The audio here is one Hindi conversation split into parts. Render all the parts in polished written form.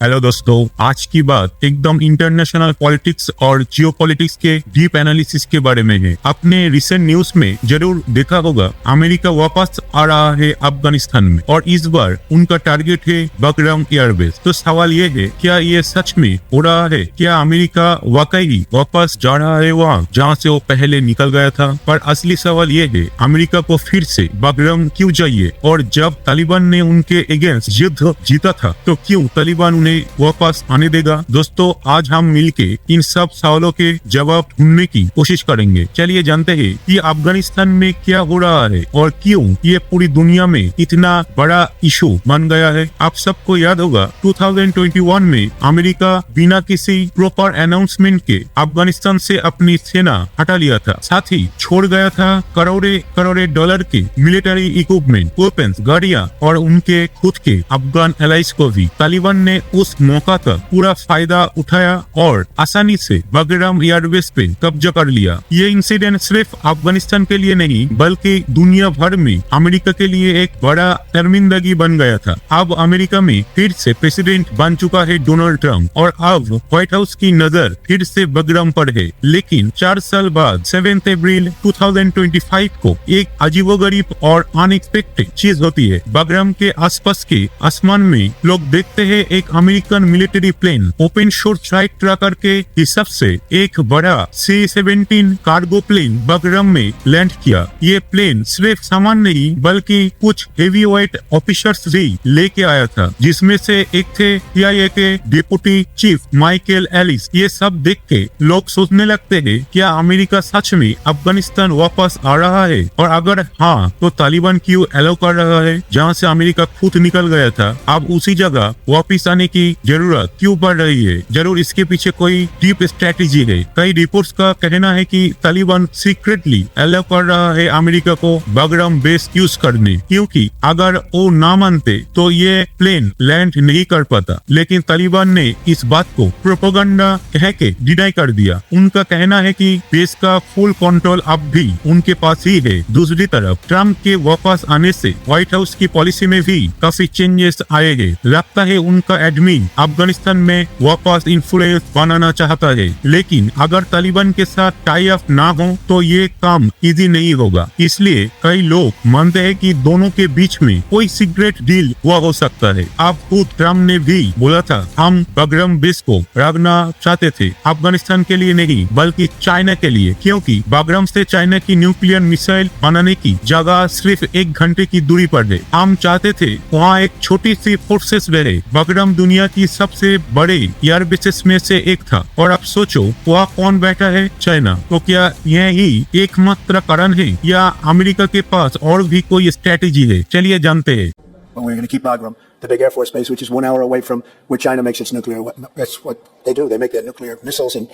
हेलो दोस्तों, आज की बात एकदम इंटरनेशनल पॉलिटिक्स और जियोपॉलिटिक्स के डीप एनालिसिस के बारे में है। आपने रिसेंट न्यूज में जरूर देखा होगा, अमेरिका वापस आ रहा है अफगानिस्तान में और इस बार उनका टारगेट है बकराम एयरबेस। तो सवाल ये है, क्या ये सच में हो रहा है? क्या अमेरिका वाकई वापस जा रहा है वहाँ जहाँ से वो पहले निकल गया था? पर असली सवाल ये है, अमेरिका को फिर से बकराम क्यों चाहिए? और जब तालिबान ने उनके अगेंस्ट युद्ध जीता था तो क्यों तालिबान उन्हें वापस आने देगा? दोस्तों, आज हम मिलके इन सब सवालों के जवाब ढूंढने की कोशिश करेंगे। चलिए जानते हैं कि अफगानिस्तान में क्या हो रहा है और क्यों ये पूरी दुनिया में इतना बड़ा इशू बन गया है। आप सबको याद होगा 2021 में अमेरिका बिना किसी प्रॉपर अनाउंसमेंट के अफगानिस्तान से अपनी सेना हटा लिया था, साथ ही छोड़ गया था करोड़े डॉलर के मिलिट्री इक्विपमेंट, वेपन्स, गाड़ियां और उनके खुद के अफगान एलाइज को भी। तालिबान ने उस मौका का पूरा फायदा उठाया और आसानी से बकराम एयरबेस पे कब्जा कर लिया। ये इंसिडेंट सिर्फ अफगानिस्तान के लिए नहीं बल्कि दुनिया भर में अमेरिका के लिए एक बड़ा शर्मिंदगी बन गया था। अब अमेरिका में फिर से प्रेसिडेंट बन चुका है डोनाल्ड ट्रंप और अब व्हाइट हाउस की नजर फिर से बकराम पर है। लेकिन 4 साल बाद 7 अप्रैल 2025 को एक अजीबोगरीब और अनएक्सपेक्टेड चीज होती है। बकराम के आसपास के आसमान में लोग देखते हैं एक American military plane open source flight tracker के हिसाब से एक बड़ा C-17 कार्गो प्लेन बकराम में लैंड किया। ये प्लेन सिर्फ सामान नहीं बल्कि कुछ हेवी वेट ऑफिसर्स भी लेके आया था, जिसमें से एक थे CIA के डिप्टी चीफ माइकल एलिस। ये सब देख के लोग सोचने लगते हैं, क्या अमेरिका सच में अफगानिस्तान वापस आ रहा है? और अगर हाँ, तो तालिबान क्यों अलाउ कर रहा है? जहाँ से अमेरिका खुद निकल गया था, अब उसी जगह वापिस आने की जरूरत क्यों पड़ रही है? जरूर इसके पीछे कोई डीप स्ट्रेटेजी है। कई रिपोर्ट्स का कहना है कि तालिबान सीक्रेटली अलाउ कर रहा है अमेरिका को बकराम बेस यूज करने, क्योंकि अगर वो ना मानते तो ये प्लेन लैंड नहीं कर पाता। लेकिन तालिबान ने इस बात को प्रोपेगेंडा कह के डिनाई कर दिया। उनका कहना है कि बेस का फुल कंट्रोल अब भी उनके पास ही है। दूसरी तरफ ट्रम्प के वापस आने से व्हाइट हाउस की पॉलिसी में भी काफी चेंजेस आए हैं। लगता है उनका एडमिन अफगानिस्तान में वापस इन्फ्लुएंस बनाना चाहता है, लेकिन अगर तालिबान के साथ टाई अप ना हो तो ये काम इजी नहीं होगा। इसलिए कई लोग मानते हैं कि दोनों के बीच में कोई सीक्रेट डील हुआ हो सकता है। अब खुद ट्रम्प ने भी बोला था, हम बकराम बेस को रखना चाहते थे अफगानिस्तान के लिए नहीं बल्कि चाइना के लिए, क्योंकि बकराम से चाइना की न्यूक्लियर मिसाइल बनाने की जगह सिर्फ 1 घंटे की दूरी पर है। हम चाहते थे वहाँ एक छोटी सी फोर्सेस रहे। बकराम दुनिया की सबसे बड़े एयरबेसेस में से एक था और अब सोचो वहाँ कौन बैठा है? चाइना। तो क्या यही एकमात्र कारण है या अमेरिका के पास और भी कोई स्ट्रेटेजी है? चलिए जानते हैं। We're going to keep Bagram, the big Air Force base, which is 1 hour away from where China makes its nuclear weapon. That's what they do. They make their nuclear missiles in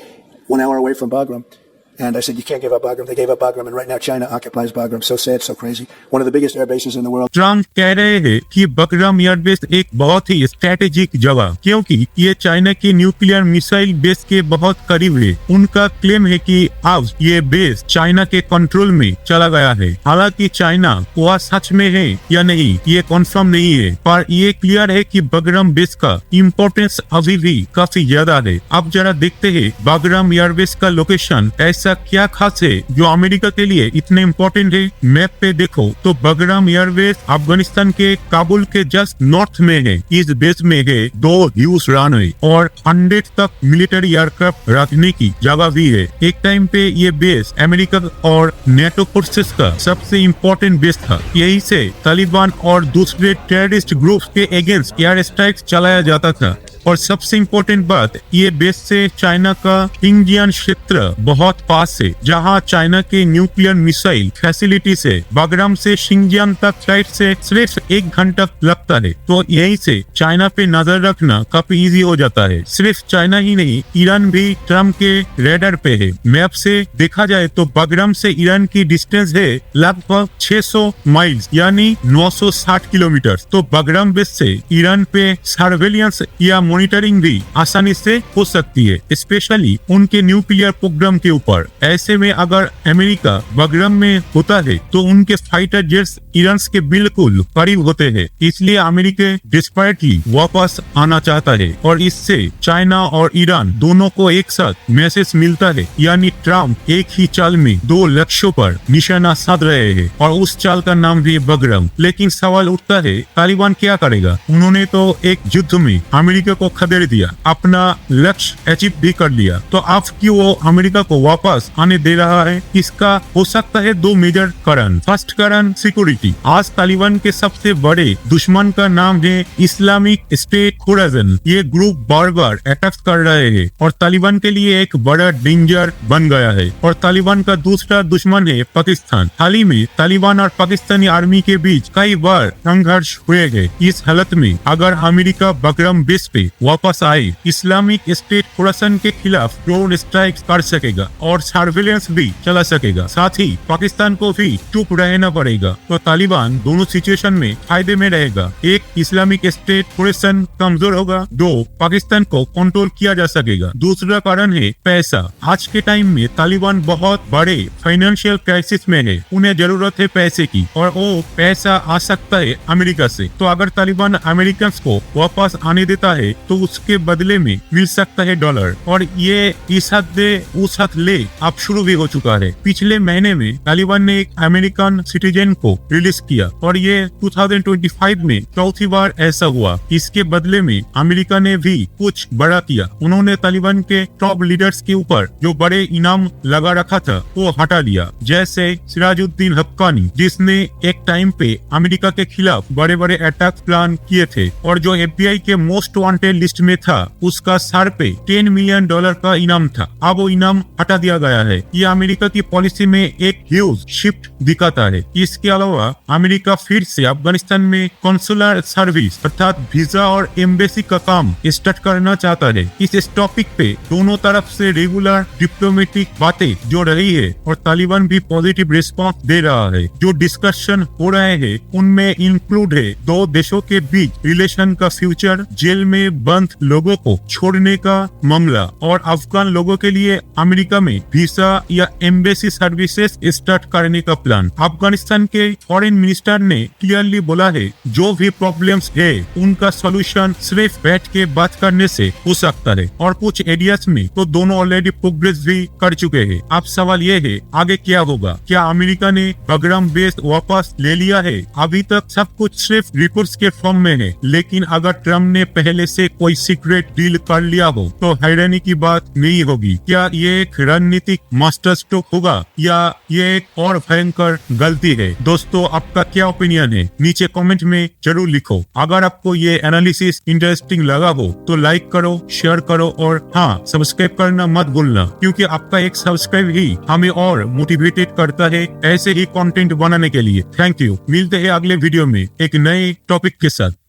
1 hour away from Bagram. And I said, you can't give up Bagram. They gave up Bagram, and right now China occupies Bagram. So sad, so crazy. One of the biggest air bases in the world. Trump कह रहे हैं कि बकराम एयरबेस एक बहुत ही स्ट्रेटेजिक जगह, क्योंकि ये चाइना की न्यूक्लियर मिसाइल बेस के बहुत करीब है। उनका क्लेम है कि अब ये बेस चाइना के कंट्रोल में चला गया है। हालांकि चाइना वह सच में है या नहीं ये कंफर्म नहीं है, पर ये क्लियर है कि बकराम बेस का इम्पोर्टेंस अभी भी काफी ज्यादा है। अब जरा देखते हैं बकराम एयरबेस का लोकेशन ऐसा क्या खास है जो अमेरिका के लिए इतने इम्पोर्टेंट है। मैप पे देखो तो बकराम एयरबेस अफगानिस्तान के काबुल के जस्ट नॉर्थ में है। इस बेस में है 2 ह्यूज रनवे और 100 तक मिलिट्री एयरक्राफ्ट रखने की जगह भी है। एक टाइम पे ये बेस अमेरिका और नेटो फोर्सेस का सबसे इम्पोर्टेंट बेस था। यही से तालिबान और दूसरे टेररिस्ट ग्रुप के अगेंस्ट एयर स्ट्राइक चलाया जाता था। और सबसे इम्पोर्टेंट बात, ये बेस से चाइना का शिंजियान क्षेत्र बहुत पास है, जहां चाइना के न्यूक्लियर मिसाइल फैसिलिटी से बकराम से शिंजियान तक फ्लाइट से सिर्फ 1 घंटा लगता है। तो यही से चाइना पे नजर रखना काफी इजी हो जाता है। सिर्फ चाइना ही नहीं, ईरान भी ट्रम्प के रेडर पे है। मैप से देखा जाए तो बकराम से ईरान की डिस्टेंस है लगभग 600 माइल्स यानी 960 किलोमीटर। तो बकराम बेस से ईरान पे सर्वेलियंस या मॉनिटरिंग भी आसानी से हो सकती है, स्पेशली उनके न्यूक्लियर प्रोग्राम के ऊपर। ऐसे में अगर अमेरिका बगरम में होता है तो उनके फाइटर जेट्स ईरान के बिल्कुल करीब होते हैं, इसलिए अमेरिका डिस्पैरेटली वापस आना चाहता है और इससे चाइना और ईरान दोनों को एक साथ मैसेज मिलता है, यानी ट्रम्प एक ही चाल में दो लक्ष्यों पर निशाना साध रहे हैं और उस चाल का नाम भी बगरम। लेकिन सवाल उठता है, तालिबान क्या करेगा? उन्होंने तो एक युद्ध में अमेरिका को खदेड़ दिया, अपना लक्ष्य अचीव भी कर लिया, तो अब क्यों वो अमेरिका को वापस आने दे रहा है? इसका हो सकता है दो मेजर कारण। फर्स्ट कारण सिक्योरिटी। आज तालिबान के सबसे बड़े दुश्मन का नाम है इस्लामिक स्टेट खुराजन। ये ग्रुप बार बार अटैक कर रहे हैं और तालिबान के लिए एक बड़ा डेंजर बन गया है। और तालिबान का दूसरा दुश्मन है पाकिस्तान। हाल ही में तालिबान और पाकिस्तानी आर्मी के बीच कई बार संघर्ष हुए हैं। इस हालत में अगर अमेरिका बगरम बेस पे वापस आए, इस्लामिक स्टेट खुरासन के खिलाफ ड्रोन स्ट्राइक कर सकेगा और सर्विलेंस भी चला सकेगा। साथ ही पाकिस्तान को भी चुप रहना पड़ेगा, तो तालिबान दोनों सिचुएशन में फायदे में रहेगा। एक, इस्लामिक स्टेट खुरासन कमजोर होगा। दो, पाकिस्तान को कंट्रोल किया जा सकेगा। दूसरा कारण है पैसा। आज के टाइम में तालिबान बहुत बड़े फाइनेंशियल क्राइसिस में है, उन्हें जरूरत है पैसे की और वो पैसा आ सकता है अमेरिका से। तो अगर तालिबान अमेरिकन को वापस आने देता है तो उसके बदले में मिल सकता है डॉलर, और ये इस हद दे उस हद ले अब शुरू भी हो चुका है। पिछले महीने में तालिबान ने एक अमेरिकन सिटीजन को रिलीज किया और ये 2025 में चौथी बार ऐसा हुआ। इसके बदले में अमेरिका ने भी कुछ बड़ा किया। उन्होंने तालिबान के टॉप लीडर्स के ऊपर जो बड़े इनाम लगा रखा था वो हटा लिया, जैसे सिराजुद्दीन हक्कानी, जिसने एक टाइम पे अमेरिका के खिलाफ बड़े बड़े अटैक प्लान किए थे और जो FBI के मोस्ट वांटेड लिस्ट में था। उसका सर पे $10 मिलियन का इनाम था, अब वो इनाम हटा दिया गया है। ये अमेरिका की पॉलिसी में एक ह्यूज शिफ्ट दिखाता है। इसके अलावा अमेरिका फिर से अफगानिस्तान में कॉन्सुलर सर्विस अर्थात वीजा और एम्बेसी का काम स्टार्ट करना चाहता है। इस टॉपिक पे दोनों तरफ से रेगुलर डिप्लोमेटिक बातें जो रही है और तालिबान भी पॉजिटिव रिस्पांस दे रहा है। जो डिस्कशन हो रहे हैं उनमें इंक्लूड है दो देशों के बीच रिलेशन का फ्यूचर, जेल में बंद लोगों को छोड़ने का मामला और अफगान लोगों के लिए अमेरिका में वीजा या एम्बेसी सर्विसेज स्टार्ट करने का प्लान। अफगानिस्तान के फॉरेन मिनिस्टर ने क्लियरली बोला है जो भी प्रॉब्लम्स है उनका सॉल्यूशन सिर्फ बैठ के बात करने से हो सकता है, और कुछ एरियाज में तो दोनों ऑलरेडी प्रोग्रेस भी कर चुके हैं। अब सवाल ये है आगे क्या होगा? क्या अमेरिका ने बगरम बेस वापस ले लिया है? अभी तक सब कुछ सिर्फ रिपोर्ट्स के फॉर्म में है, लेकिन अगर ट्रम्प ने पहले से कोई सीक्रेट डील कर लिया हो तो हैरानी की बात नहीं होगी। क्या ये एक रणनीतिक मास्टर स्ट्रोक होगा या ये एक और भयंकर गलती है? दोस्तों, आपका क्या ओपिनियन है नीचे कमेंट में जरूर लिखो। अगर आपको ये एनालिसिस इंटरेस्टिंग लगा हो तो लाइक करो, शेयर करो और हाँ, सब्सक्राइब करना मत भूलना, क्योंकि आपका एक सब्सक्राइब ही हमें और मोटिवेटेड करता है ऐसे ही कंटेंट बनाने के लिए। Thank you. मिलते हैं अगले वीडियो में एक नए टॉपिक के साथ।